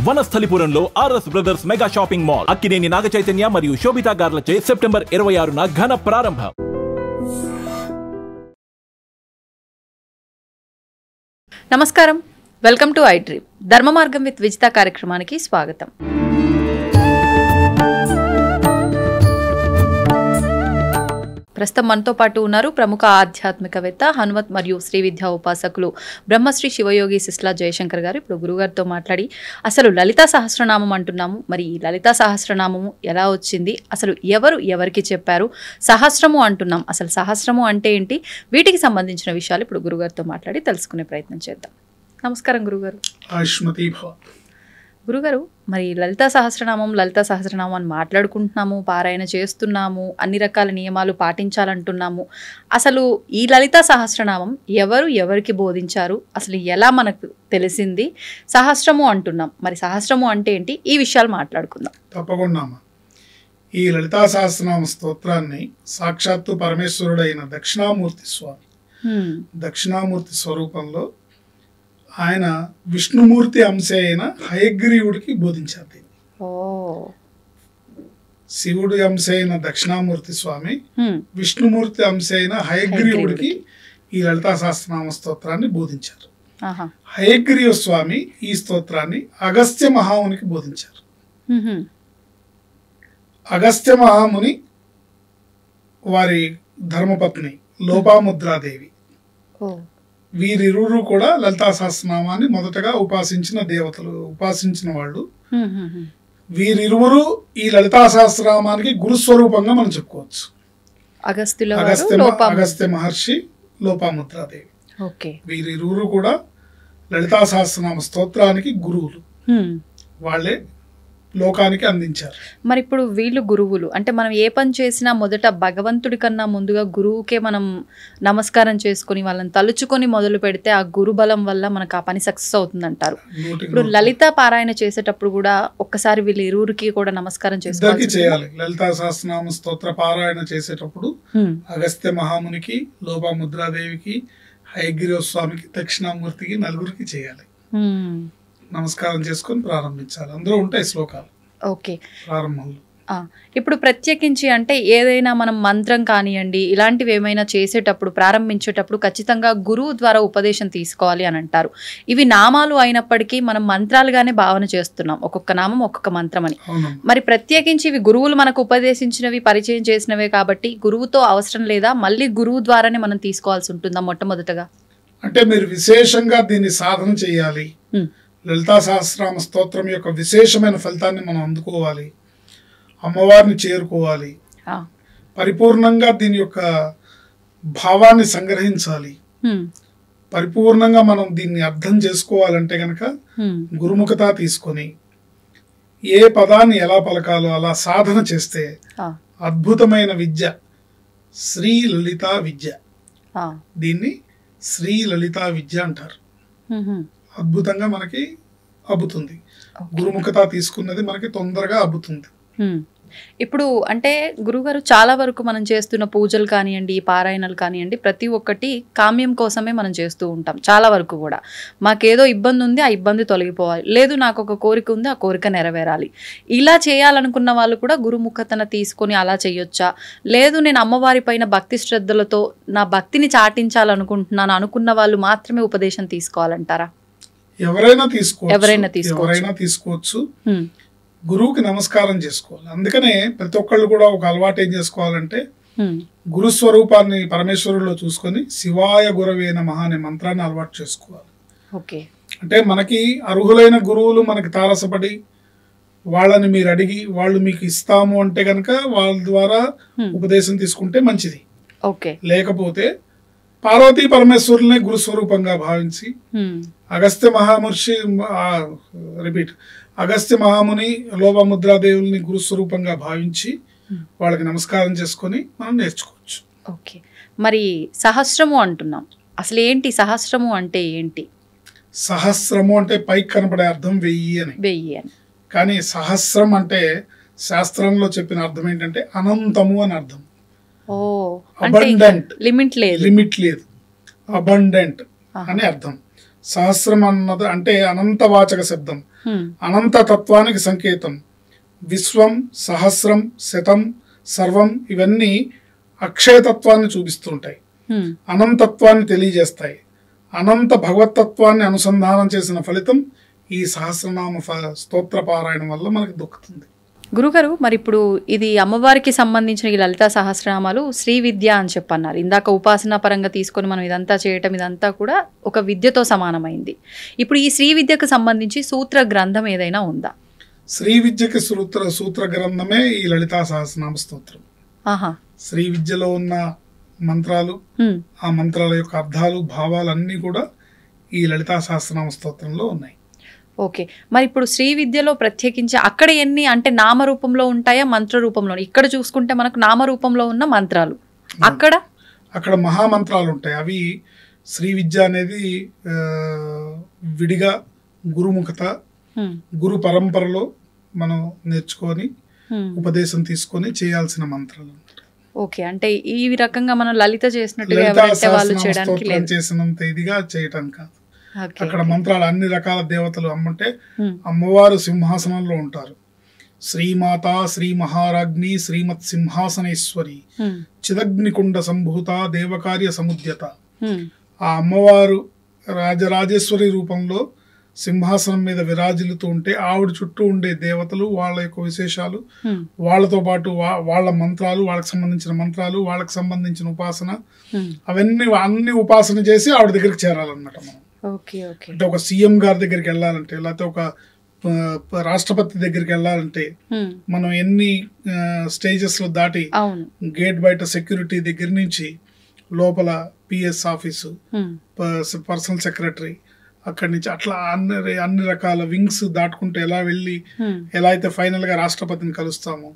వనస్థలిపురంలో RS brothers mega shopping mall Akkineni Naga Chaitanya మరియు Sobhita గార్లచే September 26న ఘన ప్రారంభం. నమస్కారం, వెల్కమ్ టు ఐ డ్రీమ్. ధర్మ మార్గం విత్ విజిత కార్యక్రమానికి స్వాగతం. ప్రస్తుతం మనతో పాటు ఉన్నారు ప్రముఖ ఆధ్యాత్మికవేత్త, హనుమత్ మరియు శ్రీ విద్యా ఉపాసకులు బ్రహ్మశ్రీ శివయోగి సిస్లా జయశంకర్ గారు. ఇప్పుడు గురుగారితో మాట్లాడి అసలు లలితా సహస్రనామం అంటున్నాము, మరి ఈ లలితా సహస్రనామము ఎలా వచ్చింది, అసలు ఎవరికి చెప్పారు, సహస్రము అంటున్నాం, అసలు సహస్రము అంటే ఏంటి, వీటికి సంబంధించిన విషయాలు ఇప్పుడు గురుగారితో మాట్లాడి తెలుసుకునే ప్రయత్నం చేద్దాం. నమస్కారం గురుగారు. గురుగారు, మరి లలితా సహస్రనామం అని మాట్లాడుకుంటున్నాము, పారాయణ చేస్తున్నాము, అన్ని రకాల నియమాలు పాటించాలంటున్నాము. అసలు ఈ లలితా సహస్రనామం ఎవరికి బోధించారు, అసలు ఎలా మనకు తెలిసింది, సహస్రము అంటున్నాం, మరి సహస్రము అంటే ఏంటి, ఈ విషయాలు మాట్లాడుకుందాం. తప్పకుండా. ఈ లలితా సహస్రనామ స్తోత్రాన్ని సాక్షాత్తు పరమేశ్వరుడైన దక్షిణామూర్తి స్వరూపంలో ఆయన విష్ణుమూర్తి అంశ అయిన హయగ్రీవుడికి బోధించారు. శివుడి అంశ అయిన దక్షిణామూర్తి స్వామి విష్ణుమూర్తి అంశ అయిన హయగ్రీవుడికి ఈ లలితా సహస్రనామ స్తోత్రాన్ని బోధించారు. హయగ్రీవ స్వామి ఈ స్తోత్రాన్ని అగస్త్య మహామునికి బోధించారు. అగస్త్య మహాముని వారి ధర్మపత్ని లోపాముద్రాదేవి, వీరిరువురు కూడా లలితా సహస్రనామాన్ని మొదటగా ఉపాసించిన వాళ్ళు. వీరిరువురు ఈ లలితా సహస్రనామానికి గురుస్వరూపంగా మనం చెప్పుకోవచ్చు. అగస్త్య మహర్షి, లోపాముద్రాదేవి, వీరిరువురు కూడా లలితా సహస్రనామ స్తోత్రానికి గురువులు. వాళ్ళే లోకానికి అందించారు. మరి ఇప్పుడు వీళ్ళు గురువులు అంటే మనం ఏ పని చేసినా మొదట భగవంతుడి కన్నా ముందుగా గురువుకే మనం నమస్కారం చేసుకుని వాళ్ళని తలుచుకొని మొదలు పెడితే ఆ గురు బలం వల్ల మనకు ఆ పని సక్సెస్ అవుతుంది అంటారు. ఇప్పుడు లలిత పారాయణ చేసేటప్పుడు కూడా ఒక్కసారి వీళ్ళు ఇరువురికి కూడా నమస్కారం చేయాలి. లలితా సహస్రనామ స్తోత్ర పారాయణ చేసేటప్పుడు అగస్త్య మహామునికి, లోపాముద్రాదేవికి, హయగ్రీవ స్వామికి, దక్షిణామూర్తికి, నలుగురికి చేయాలి. నమస్కారం చేసుకొని ప్రారంభించాలి. అందులో ఉంటాయి శ్లోకాలు. ఓకే, ప్రారంభంలో. ఇప్పుడు ప్రత్యేకించి అంటే ఏదైనా మనం మంత్రం కానివ్వండి, ఇలాంటివి ఏమైనా చేసేటప్పుడు ప్రారంభించేటప్పుడు ఖచ్చితంగా గురువు ద్వారా ఉపదేశం తీసుకోవాలి అని అంటారు. ఇవి నామాలు అయినప్పటికీ మనం మంత్రాలుగానే భావన చేస్తున్నాం, ఒక్కొక్క నామం ఒక్కొక్క మంత్రం అని. మరి ప్రత్యేకించి ఇవి గురువులు మనకు ఉపదేశించినవి, పరిచయం చేసినవే కాబట్టి గురువుతో అవసరం లేదా, మళ్ళీ గురువు ద్వారానే మనం తీసుకోవాల్సి ఉంటుందా మొట్టమొదటగా? అంటే మీరు విశేషంగా దీన్ని సాధన చేయాలి. లలితా సహస్రనామ స్తోత్రం యొక్క విశేషమైన ఫలితాన్ని మనం అందుకోవాలి, అమ్మవారిని చేరుకోవాలి, పరిపూర్ణంగా దీని యొక్క భావాన్ని సంగ్రహించాలి, పరిపూర్ణంగా మనం దీన్ని అర్థం చేసుకోవాలంటే గనక గురుముఖత తీసుకొని ఏ పదాన్ని ఎలా పలకాలో అలా సాధన చేస్తే అద్భుతమైన విద్య శ్రీ లలితా విద్య, దీన్ని శ్రీ లలితా విద్య అంటారు. అద్భుతంగా మనకి అబ్బుతుంది. గురుముఖత తీసుకున్నది మనకి తొందరగా అబ్బుతుంది. ఇప్పుడు అంటే గురుగారు చాలా వరకు మనం చేస్తున్న పూజలు కానివ్వండి, పారాయణలు కానివ్వండి, ప్రతి ఒక్కటి కామ్యం కోసమే మనం చేస్తూ ఉంటాం. చాలా వరకు కూడా మాకేదో ఇబ్బంది ఉంది, ఆ ఇబ్బంది తొలగిపోవాలి, లేదు నాకు ఒక కోరిక ఉంది, ఆ కోరిక నెరవేరాలి, ఇలా చేయాలనుకున్న వాళ్ళు కూడా గురుముఖతను తీసుకొని అలా చేయొచ్చా? లేదు నేను అమ్మవారి పైన భక్తి శ్రద్ధలతో నా భక్తిని చాటించాలనుకుంటున్నాను అనుకున్న వాళ్ళు మాత్రమే ఉపదేశం తీసుకోవాలంటారా? ఎవరైనా తీసుకోవచ్చు. గురువుకి నమస్కారం చేసుకోవాలి. అందుకనే ప్రతి ఒక్కళ్ళు కూడా ఒక అలవాటు ఏం చేసుకోవాలంటే గురుస్వరూపాన్ని పరమేశ్వరుల్లో చూసుకొని శివాయ గురవే నమః అనే మంత్రాన్ని అలవాటు చేసుకోవాలి. అంటే మనకి అర్హులైన గురువులు మనకి తారసపడి వాళ్ళని మీరు అడిగి వాళ్ళు మీకు ఇస్తాము అంటే గనక వాళ్ళ ద్వారా ఉపదేశం తీసుకుంటే మంచిది. లేకపోతే పార్వతీ పరమేశ్వరులనే గురుస్వరూపంగా భావించి అగస్త్య మహాముని, లోపాముద్రాదేవుల్ని గురుస్వరూపంగా భావించి వాళ్ళకి నమస్కారం చేసుకొని మనం నేర్చుకోవచ్చు. ఓకే, మరి సహస్రము అంటున్నాం, అసలు ఏంటి సహస్రము అంటే ఏంటి? సహస్రము అంటే పైకి కనపడే అర్థం 1000 అని. కానీ సహస్రం అంటే శాస్త్రంలో చెప్పిన అర్థం ఏంటంటే అనంతము అని అర్థం. అబండెంట్, లిమిట్ లేదు, అబండెంట్ అని అర్థం. సహస్రం అన్నది అంటే అనంతవాచక శబ్దం, అనంత తత్వానికి సంకేతం. విశ్వం, సహస్రం, శతం, సర్వం ఇవన్నీ అక్షయతత్వాన్ని చూపిస్తుంటాయి, అనంతత్వాన్ని తెలియజేస్తాయి. అనంత భగవతత్వాన్ని అనుసంధానం చేసిన ఫలితం ఈ సహస్రనామ స్తోత్ర పారాయణం వల్ల మనకు దొక్కుతుంది. గురుగారు, మరి ఇప్పుడు ఇది అమ్మవారికి సంబంధించిన ఈ లలితా సహస్రనామాలు శ్రీ విద్య అని చెప్పన్నారు. ఇందాక ఉపాసనా పరంగా తీసుకొని మనం ఇదంతా చేయటం, ఇదంతా కూడా ఒక విద్యతో సమానమైంది. ఇప్పుడు ఈ శ్రీ విద్యకు సంబంధించి సూత్ర గ్రంథం ఏదైనా ఉందా? శ్రీ విద్యకి సూత్ర గ్రంథమే ఈ లలితా సహస్రనామ స్తోత్రం. శ్రీ విద్యలో ఉన్న మంత్రాలు, ఆ మంత్రాల యొక్క అర్థాలు, భావాలు అన్నీ కూడా ఈ లలితా సహస్రనామ స్తోత్రంలో ఉన్నాయి. ఓకే, మరి ఇప్పుడు శ్రీ విద్యలో ప్రత్యేకించి అక్కడ ఎన్ని అంటే నామరూపంలో ఉంటాయా, మంత్ర రూపంలో? ఇక్కడ చూసుకుంటే మనకు నామరూపంలో ఉన్న మంత్రాలు, అక్కడ మహామంత్రాలు ఉంటాయి. అవి శ్రీ విద్య అనేది విడిగా గురుముఖత, గురు పరంపరలో మనం నేర్చుకొని ఉపదేశం తీసుకొని చేయాల్సిన మంత్రాలు. ఓకే, అంటే ఈ రకంగా మనం లలిత చేసినట్టుగా చేసినంత ఇదిగా చేయటం కాదు. అక్కడ మంత్రాలు అన్ని రకాల దేవతలు అమ్మంటే అమ్మవారు సింహాసనంలో ఉంటారు. శ్రీమాత, శ్రీ మహారాజ్ఞి, శ్రీమత్ సింహాసనేశ్వరి, చిదగ్నికుండ సంభూత, దేవకార్య సముద్యత. ఆ అమ్మవారు రాజరాజేశ్వరి రూపంలో సింహాసనం మీద విరాజిల్లుతూ ఉంటే ఆవిడ చుట్టూ ఉండే దేవతలు, వాళ్ళ యొక్క విశేషాలు, వాళ్ళతో పాటు వాళ్ళ మంత్రాలు, వాళ్ళకి సంబంధించిన మంత్రాలు, వాళ్ళకి సంబంధించిన ఉపాసన, అవన్నీ అన్ని ఉపాసన చేసి ఆవిడ దగ్గరికి చేరాలన్నమాట. మనం అంటే ఒక సీఎం గారి దగ్గరికి వెళ్ళాలంటే, లేకపోతే ఒక రాష్ట్రపతి దగ్గరికి వెళ్ళాలంటే మనం ఎన్ని స్టేజెస్ లో దాటి గేట్ బయట సెక్యూరిటీ దగ్గర నుంచి లోపల పిఎస్ ఆఫీసు, పర్సనల్ సెక్రటరీ, అక్కడి నుంచి అట్లా అన్ని రకాల వింగ్స్ దాటుకుంటూ ఎలా వెళ్ళి ఎలా అయితే ఫైనల్ గా రాష్ట్రపతిని కలుస్తామో,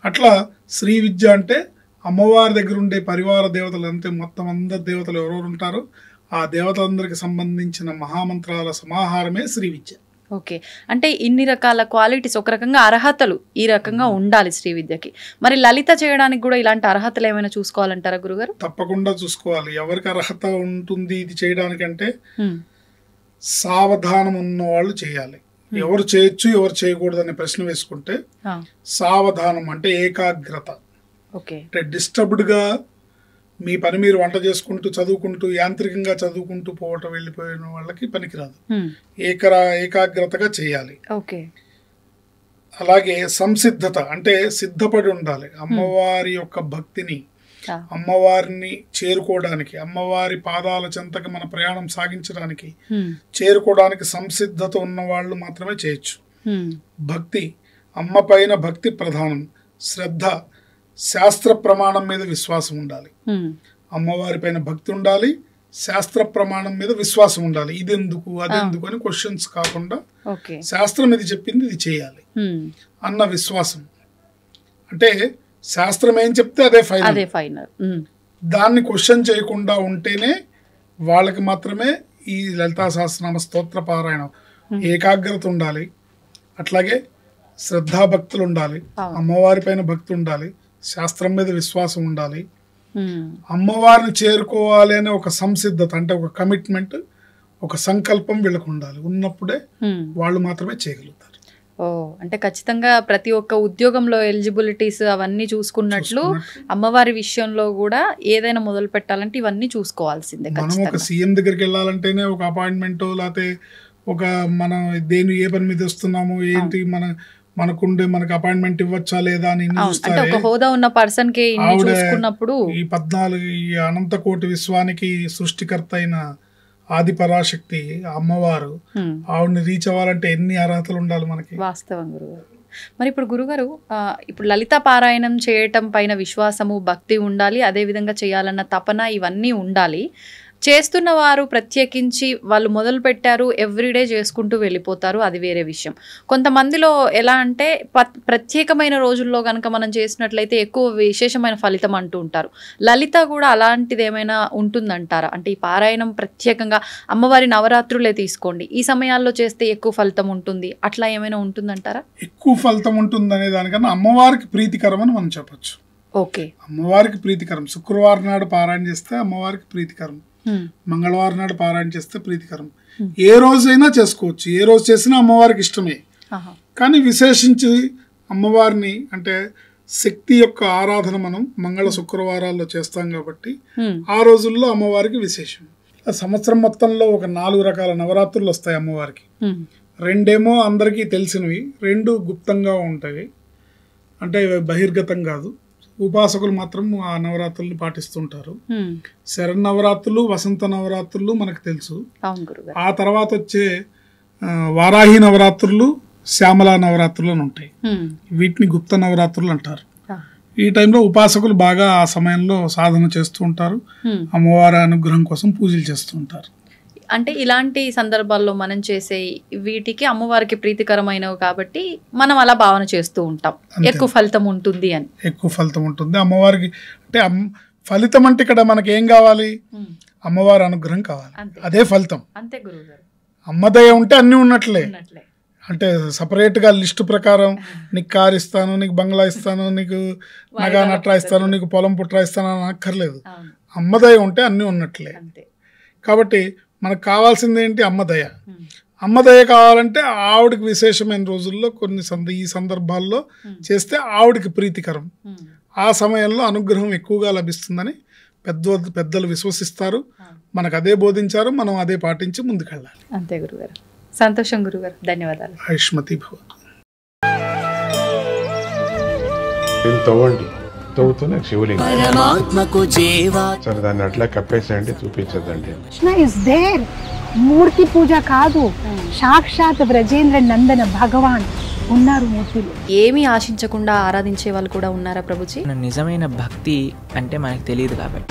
అట్లా శ్రీ విద్య అంటే అమ్మవారి దగ్గర ఉండే పరివార దేవతలు అంతే, మొత్తం అందరు దేవతలు ఎవరెవరు ఉంటారో ఆ దేవతలందరికి సంబంధించిన మహామంత్రాల సమాహారమే శ్రీ విద్య. ఓకే, అంటే ఇన్ని రకాల క్వాలిటీస్, ఒక రకంగా అర్హతలు ఈ రకంగా ఉండాలి శ్రీ విద్యకి. మరి లలిత చేయడానికి కూడా ఇలాంటి అర్హతలు ఏమైనా చూసుకోవాలంటారా గురుగారు? తప్పకుండా చూసుకోవాలి. ఎవరికి అర్హత ఉంటుంది ఇది చేయడానికంటే సావధానం ఉన్న వాళ్ళు చేయాలి. ఎవరు చేయొచ్చు ఎవరు చేయకూడదు అనే ప్రశ్న వేసుకుంటే సావధానం అంటే ఏకాగ్రత. అంటే డిస్టర్బ్డ్ గా మీ పని మీరు వంట చేసుకుంటూ చదువుకుంటూ యాంత్రికంగా చదువుకుంటూ పోవటం వెళ్ళిపోయిన వాళ్ళకి పనికిరాదు. ఏకాగ్రతగా చేయాలి. అలాగే సంసిద్ధత అంటే సిద్ధపడి ఉండాలి. అమ్మవారి యొక్క భక్తిని, అమ్మవారిని చేరుకోవడానికి, అమ్మవారి పాదాల చెంతకి మన ప్రయాణం సాగించడానికి, చేరుకోవడానికి సంసిద్ధత ఉన్న వాళ్ళు మాత్రమే చేయొచ్చు. భక్తి, అమ్మ పైన భక్తి ప్రధానం. శ్రద్ధ, శాస్త్ర ప్రమాణం మీద విశ్వాసం ఉండాలి. అమ్మవారి పైన భక్తి ఉండాలి, శాస్త్ర ప్రమాణం మీద విశ్వాసం ఉండాలి. ఇది ఎందుకు అదెందుకు అని క్వశ్చన్స్ కాకుండా శాస్త్రం ఇది చెప్పింది ఇది చేయాలి అన్న విశ్వాసం. అంటే శాస్త్రం ఏం చెప్తే అదే ఫైనల్. దాన్ని క్వశ్చన్ చేయకుండా ఉంటేనే వాళ్ళకి మాత్రమే ఈ లలితా సహస్రనామ స్తోత్ర పారాయణం. ఏకాగ్రత ఉండాలి, అట్లాగే శ్రద్ధాభక్తులు ఉండాలి, అమ్మవారి పైన భక్తి ఉండాలి, శాస్త్రం మీద విశ్వాసం ఉండాలి, అమ్మవారిని చేరుకోవాలి అనే ఒక సంసిద్ధత అంటే ఒక కమిట్మెంట్, ఒక సంకల్పం వీళ్ళకు ఉండాలి. ఉన్నప్పుడే వాళ్ళు మాత్రమే చేయగలుగుతారు. అంటే ఖచ్చితంగా ప్రతి ఒక్క ఉద్యోగంలో ఎలిజిబిలిటీస్ అవన్నీ చూసుకున్నట్లు అమ్మవారి విషయంలో కూడా ఏదైనా మొదలు పెట్టాలంటే ఇవన్నీ చూసుకోవాల్సిందే. మనం ఒక సీఎం దగ్గరికి వెళ్ళాలంటేనే ఒక అపాయింట్మెంట్, లేకపోతే ఒక మనం దేని ఏ పని మీద వస్తున్నాము ఏంటి, మనకు అపాయింట్మెంట్ ఇవ్వచ్చా లేదా అని ఒక హోదా ఉన్న పర్సన్ కి చూసుకున్నప్పుడు ఈ 14 ఈ అనంత కోటి విశ్వానికి సృష్టికర్త అయిన ఆది పరాశక్తి అమ్మవారు, ఆవిడని రీచ్ అవ్వాలంటే ఎన్ని అర్హతలు ఉండాలి మనకి. వాస్తవం గురుగారు. మరి ఇప్పుడు గురుగారు, ఇప్పుడు లలిత పారాయణం చేయటం పైన విశ్వాసము, భక్తి ఉండాలి, అదే విధంగా చేయాలన్న తపన ఇవన్నీ ఉండాలి. చేస్తున్న వారు ప్రత్యేకించి వాళ్ళు మొదలు పెట్టారు, ఎవ్రీడే చేసుకుంటూ వెళ్ళిపోతారు, అది వేరే విషయం. కొంతమందిలో ఎలా అంటే ప్రత్యేకమైన రోజుల్లో కనుక మనం చేసినట్లయితే ఎక్కువ విశేషమైన ఫలితం అంటూ ఉంటారు. లలిత కూడా అలాంటిది ఏమైనా ఉంటుందంటారా? అంటే ఈ పారాయణం ప్రత్యేకంగా అమ్మవారి నవరాత్రులే తీసుకోండి, ఈ సమయాల్లో చేస్తే ఎక్కువ ఫలితం ఉంటుంది, అట్లా ఏమైనా ఉంటుందంటారా? ఎక్కువ ఫలితం ఉంటుంది అనే దానికన్నా అమ్మవారికి ప్రీతికరం అని మనం చెప్పచ్చు. అమ్మవారికి ప్రీతికరం. శుక్రవారం నాడు పారాయణ చేస్తే అమ్మవారికి ప్రీతికరం, మంగళవారం నాడు పారాయణ చేస్తే ప్రీతికరం. ఏ రోజైనా చేసుకోవచ్చు, ఏ రోజు చేసినా అమ్మవారికి ఇష్టమే. కానీ విశేషించి అమ్మవారిని అంటే శక్తి యొక్క ఆరాధన మనం మంగళ శుక్రవారాల్లో చేస్తాం కాబట్టి ఆ రోజుల్లో అమ్మవారికి విశేషం. సంవత్సరం మొత్తంలో ఒక 4 రకాల నవరాత్రులు వస్తాయి అమ్మవారికి. 2 అందరికీ తెలిసినవి, 2 గుప్తంగా ఉంటాయి, అంటే బహిర్గతం కాదు. ఉపాసకులు మాత్రం ఆ నవరాత్రుల్ని పాటిస్తుంటారు. శరన్నవరాత్రులు, వసంత నవరాత్రులు మనకు తెలుసు. ఆ తర్వాత వచ్చే వారాహి నవరాత్రులు, శ్యామలా నవరాత్రులు అని ఉంటాయి. వీటిని గుప్త నవరాత్రులు అంటారు. ఈ టైంలో ఉపాసకులు బాగా ఆ సమయంలో సాధన చేస్తూ ఉంటారు, అమ్మవారి అనుగ్రహం కోసం పూజలు చేస్తూ ఉంటారు. అంటే ఇలాంటి సందర్భాల్లో మనం చేసే వీటికి అమ్మవారికి ప్రీతికరమైనవి కాబట్టి మనం అలా భావన చేస్తూ ఉంటాం, ఎక్కువ ఫలితం ఉంటుంది అని. ఎక్కువ ఫలితం ఉంటుంది అమ్మవారికి. అంటే ఫలితం అంటే ఇక్కడ మనకి ఏం కావాలి? అమ్మవారి అనుగ్రహం కావాలి, అదే ఫలితం. అంతే గురువుగారు. అమ్మదయ ఉంటే అన్ని ఉన్నట్లే. అంటే సపరేట్గా లిస్టు ప్రకారం నీకు కార్ ఇస్తాను, నీకు బంగ్లా ఇస్తాను, నీకు నగా నట్రా ఇస్తాను, నీకు పొలం పుట్రా ఇస్తాను అని అక్కర్లేదు. అమ్మదయ ఉంటే అన్నీ ఉన్నట్లే. కాబట్టి మనకు కావాల్సింది ఏంటి? అమ్మదయ. అమ్మదయ కావాలంటే ఆవిడకి విశేషమైన రోజుల్లో ఈ సందర్భాల్లో చేస్తే ఆవిడకి ప్రీతికరం. ఆ సమయంలో అనుగ్రహం ఎక్కువగా లభిస్తుందని పెద్దలు విశ్వసిస్తారు, మనకు అదే బోధించారు, మనం అదే పాటించి ముందుకెళ్ళాలి. అంతే గురుగారు. సంతోషం గురుగారు, ధన్యవాదాలు. ఐష్మతి భవతు. తవ్వుతున్న శివలింగం సరే దాన్ని అట్లా కప్పేసేయండి, చూపించదండి. Krishna is there. మూర్తి పూజ కాదు, సాక్షాత్ బ్రజేంద్ర నందన భగవాన్ ఉన్నారు మూర్తిలో. ఏమీ ఆశించకుండా ఆరాధించే వాళ్ళు కూడా ఉన్నారా ప్రభుజీ? నిజమైన భక్తి అంటే మనకు తెలియదు కాబట్టి